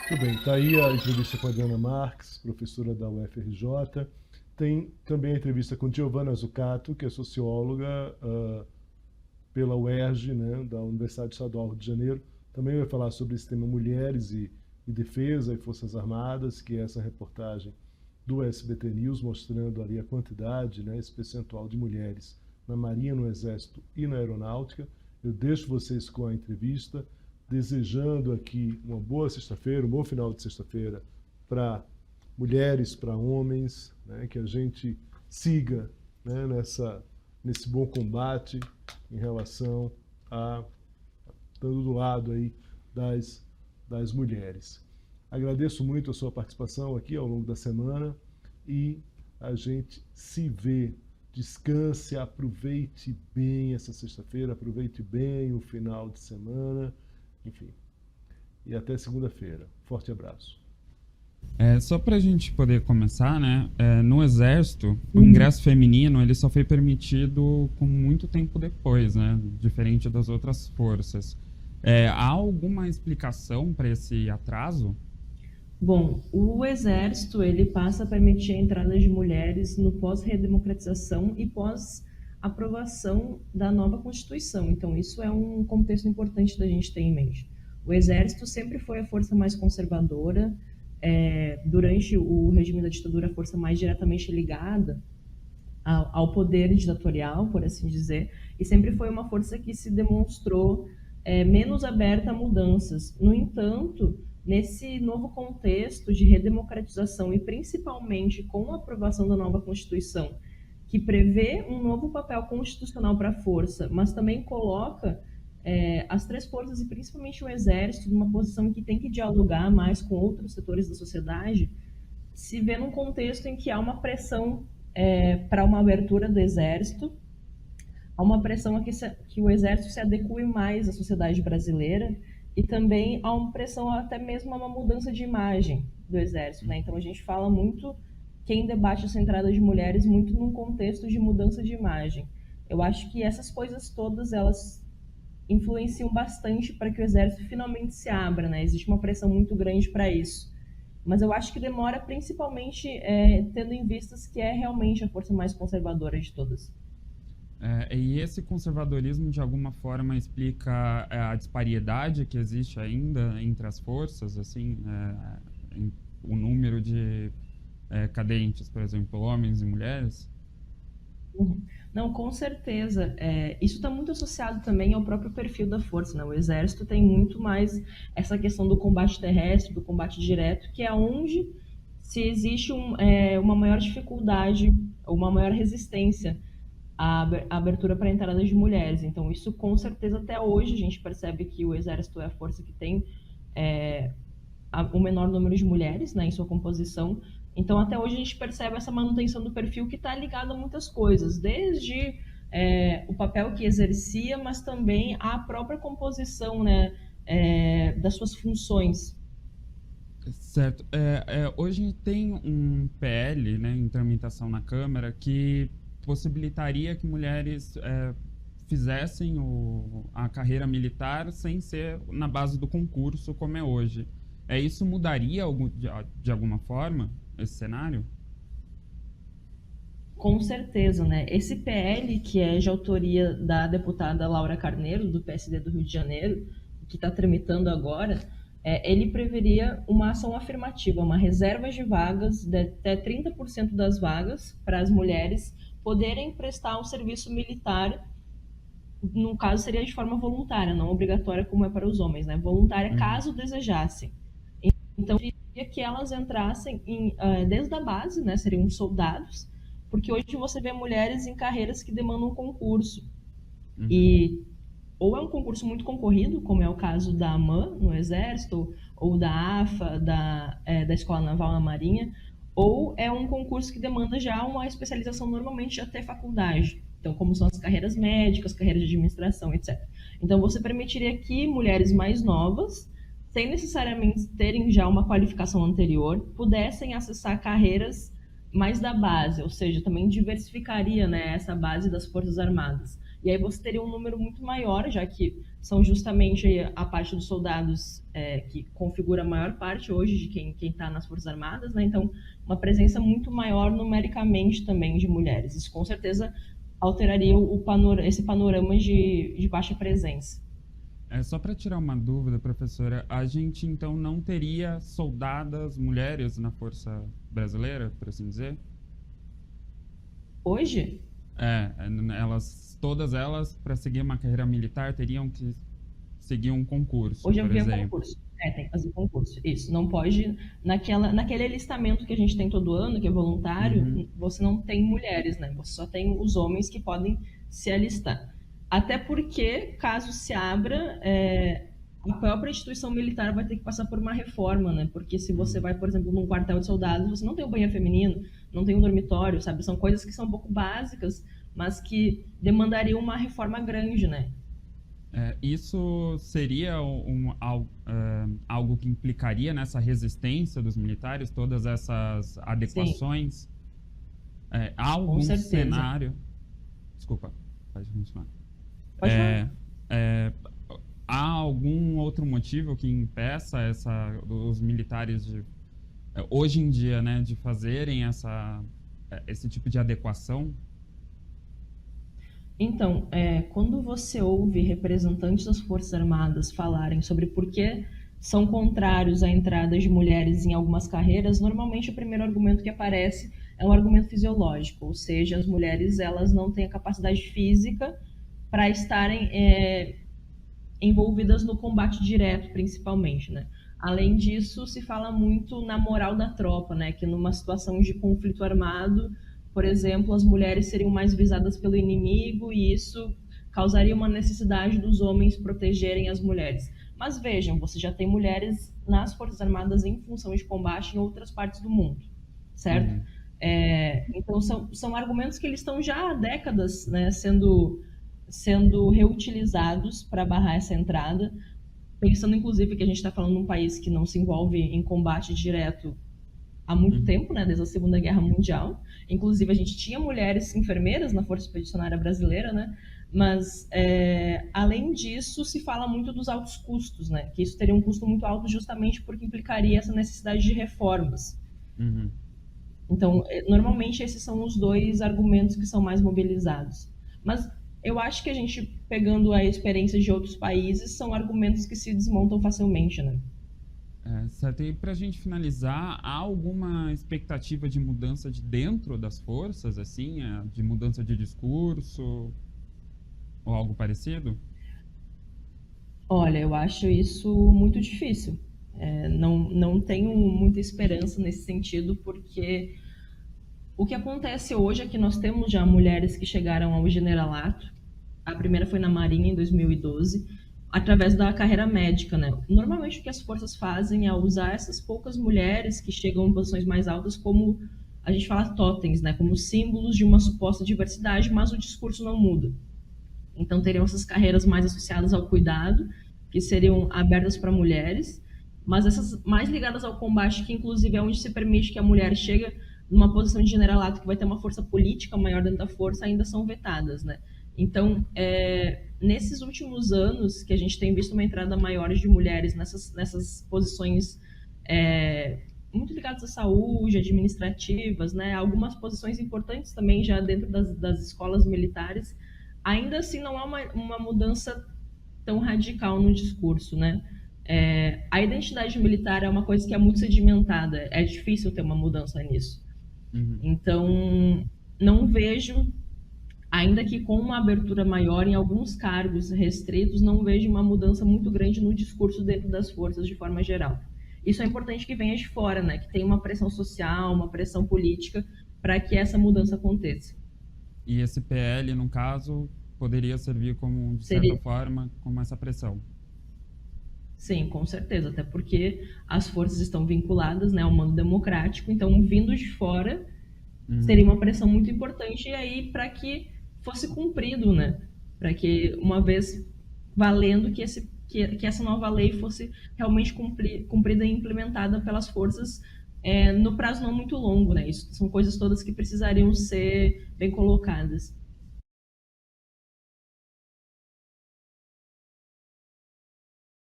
Muito bem, está aí a entrevista com a Adriana Marques, professora da UFRJ. Tem também a entrevista com Giovanna Zucato, que é socióloga pela UERJ, né, da Universidade Estadual do Rio de Janeiro. Também vai falar sobre esse tema mulheres e defesa e forças armadas, que é essa reportagem do SBT News, mostrando ali a quantidade, né, esse percentual de mulheres na Marinha, no Exército e na Aeronáutica. Eu deixo vocês com a entrevista, desejando aqui uma boa sexta-feira, um bom final de sexta-feira para mulheres, para homens, né, que a gente siga, né, nesse bom combate em relação a estando do lado aí das mulheres. Agradeço muito a sua participação aqui ao longo da semana e a gente se vê. Descanse, aproveite bem essa sexta-feira, aproveite bem o final de semana, enfim. E até segunda-feira. Forte abraço. Só para a gente poder começar, né? No Exército, o ingresso feminino ele só foi permitido com muito tempo depois, né? Diferente das outras forças. Há alguma explicação para esse atraso? Bom, o Exército ele passa a permitir a entrada de mulheres no pós-redemocratização e pós-aprovação da nova Constituição. Então, isso é um contexto importante da gente ter em mente. O Exército sempre foi a força mais conservadora, durante o regime da ditadura, a força mais diretamente ligada ao poder ditatorial, por assim dizer, e sempre foi uma força que se demonstrou menos aberta a mudanças. No entanto, nesse novo contexto de redemocratização e principalmente com a aprovação da nova Constituição, que prevê um novo papel constitucional para a força, mas também coloca as três forças e principalmente o Exército numa posição em que tem que dialogar mais com outros setores da sociedade, se vê num contexto em que há uma pressão para uma abertura do Exército, há uma pressão a que o Exército se adeque mais à sociedade brasileira e também há uma pressão até mesmo a uma mudança de imagem do Exército, né? Então a gente fala muito, quem debate essa entrada de mulheres, muito num contexto de mudança de imagem. Eu acho que essas coisas todas, elas influenciam bastante para que o Exército finalmente se abra, né? Existe uma pressão muito grande para isso. Mas eu acho que demora principalmente tendo em vistas que é realmente a força mais conservadora de todas. E esse conservadorismo, de alguma forma, explica a disparidade que existe ainda entre as forças, assim, o número de cadentes, por exemplo, homens e mulheres? Não, com certeza. Isso está muito associado também ao próprio perfil da força, né? O Exército tem muito mais essa questão do combate terrestre, do combate direto, que é onde se existe uma maior dificuldade, uma maior resistência a abertura para a entrada de mulheres. Então, isso com certeza até hoje a gente percebe que o Exército é a força que tem o menor número de mulheres, né, em sua composição. Então, até hoje a gente percebe essa manutenção do perfil que está ligado a muitas coisas, desde o papel que exercia, mas também a própria composição, né, das suas funções. Certo. Hoje tem um PL, né, em tramitação na Câmara, que possibilitaria que mulheres fizessem a carreira militar sem ser na base do concurso, como é hoje. Isso mudaria de alguma forma esse cenário? Com certeza, né? Esse PL, que é de autoria da deputada Laura Carneiro, do PSD do Rio de Janeiro, que está tramitando agora, ele preveria uma ação afirmativa, uma reserva de vagas, de até 30% das vagas para as mulheres poderem prestar um serviço militar, no caso seria de forma voluntária, não obrigatória como é para os homens, né? Voluntária caso desejassem. Então, eu queria que elas entrassem desde a base, né? Seriam soldados, porque hoje você vê mulheres em carreiras que demandam concurso. E ou é um concurso muito concorrido, como é o caso da AMAN no Exército, ou da AFA, da Escola Naval na Marinha, ou é um concurso que demanda já uma especialização normalmente até faculdade. Então, como são as carreiras médicas, carreiras de administração, etc. Então, você permitiria que mulheres mais novas, sem necessariamente terem já uma qualificação anterior, pudessem acessar carreiras mais da base, ou seja, também diversificaria, né, essa base das Forças Armadas. E aí você teria um número muito maior, já que são justamente a parte dos soldados que configura a maior parte hoje de quem está nas Forças Armadas, né? Então, uma presença muito maior numericamente também de mulheres. Isso com certeza alteraria esse panorama de baixa presença. Só para tirar uma dúvida, professora, a gente então não teria soldadas mulheres na Força Brasileira, por assim dizer? Hoje? Todas elas, para seguir uma carreira militar, teriam que seguir um concurso, Hoje por havia exemplo. concurso. Tem que fazer concurso. Isso. Não pode. Naquele alistamento que a gente tem todo ano, que é voluntário, você não tem mulheres, né? Você só tem os homens que podem se alistar. Até porque, caso se abra, a própria instituição militar vai ter que passar por uma reforma, né? Porque se você vai, por exemplo, num quartel de soldados, você não tem um banheiro feminino, não tem um dormitório, sabe? São coisas que são um pouco básicas, mas que demandariam uma reforma grande, né? Isso seria algo que implicaria nessa resistência dos militares, todas essas adequações? Há algum cenário... Desculpa, pode continuar. Pode falar. Há algum outro motivo que impeça os militares hoje em dia, né, de fazerem esse tipo de adequação? Então, quando você ouve representantes das Forças Armadas falarem sobre por que são contrários à entrada de mulheres em algumas carreiras, normalmente o primeiro argumento que aparece é um argumento fisiológico, ou seja, as mulheres elas não têm a capacidade física para estarem envolvidas no combate direto, principalmente, né? Além disso, se fala muito na moral da tropa, né? Que numa situação de conflito armado, por exemplo, as mulheres seriam mais visadas pelo inimigo e isso causaria uma necessidade dos homens protegerem as mulheres. Mas vejam, você já tem mulheres nas Forças Armadas em função de combate em outras partes do mundo, certo? Então, são argumentos que eles estão já há décadas, né, sendo reutilizados para barrar essa entrada, pensando inclusive que a gente está falando de um país que não se envolve em combate direto há muito tempo, né, desde a Segunda Guerra Mundial. Inclusive a gente tinha mulheres enfermeiras na Força Expedicionária Brasileira, né, mas além disso se fala muito dos altos custos, né, que isso teria um custo muito alto justamente porque implicaria essa necessidade de reformas. Então, normalmente esses são os dois argumentos que são mais mobilizados. Mas eu acho que a gente, pegando a experiência de outros países, são argumentos que se desmontam facilmente, né? Certo. E para a gente finalizar, há alguma expectativa de mudança de dentro das forças, assim, de mudança de discurso ou algo parecido? Olha, eu acho isso muito difícil. Não tenho muita esperança nesse sentido, porque o que acontece hoje é que nós temos já mulheres que chegaram ao generalato. A primeira foi na Marinha, em 2012, através da carreira médica, né? Normalmente o que as forças fazem é usar essas poucas mulheres que chegam em posições mais altas como, a gente fala, totens, né? Como símbolos de uma suposta diversidade, mas o discurso não muda. Então teriam essas carreiras mais associadas ao cuidado, que seriam abertas para mulheres, mas essas mais ligadas ao combate, que inclusive é onde se permite que a mulher chegue numa posição de generalato que vai ter uma força política maior dentro da força, ainda são vetadas, né? Então, nesses últimos anos que a gente tem visto uma entrada maior de mulheres nessas posições muito ligadas à saúde, administrativas, né? Algumas posições importantes também já dentro das escolas militares, ainda assim não há uma mudança tão radical no discurso, né? A identidade militar é uma coisa que é muito sedimentada, é difícil ter uma mudança nisso. Então, não vejo, ainda que com uma abertura maior em alguns cargos restritos, não vejo uma mudança muito grande no discurso dentro das forças de forma geral. Isso é importante que venha de fora, né? Que tenha uma pressão social, uma pressão política para que essa mudança aconteça. E esse PL, no caso, poderia servir como, de certa forma, como essa pressão? Sim, com certeza, até porque as forças estão vinculadas, né, ao mando democrático, então vindo de fora seria uma pressão muito importante e aí para que fosse cumprido, né, para que uma vez valendo que essa nova lei fosse realmente cumprida e implementada pelas forças no prazo não muito longo, né, isso são coisas todas que precisariam ser bem colocadas.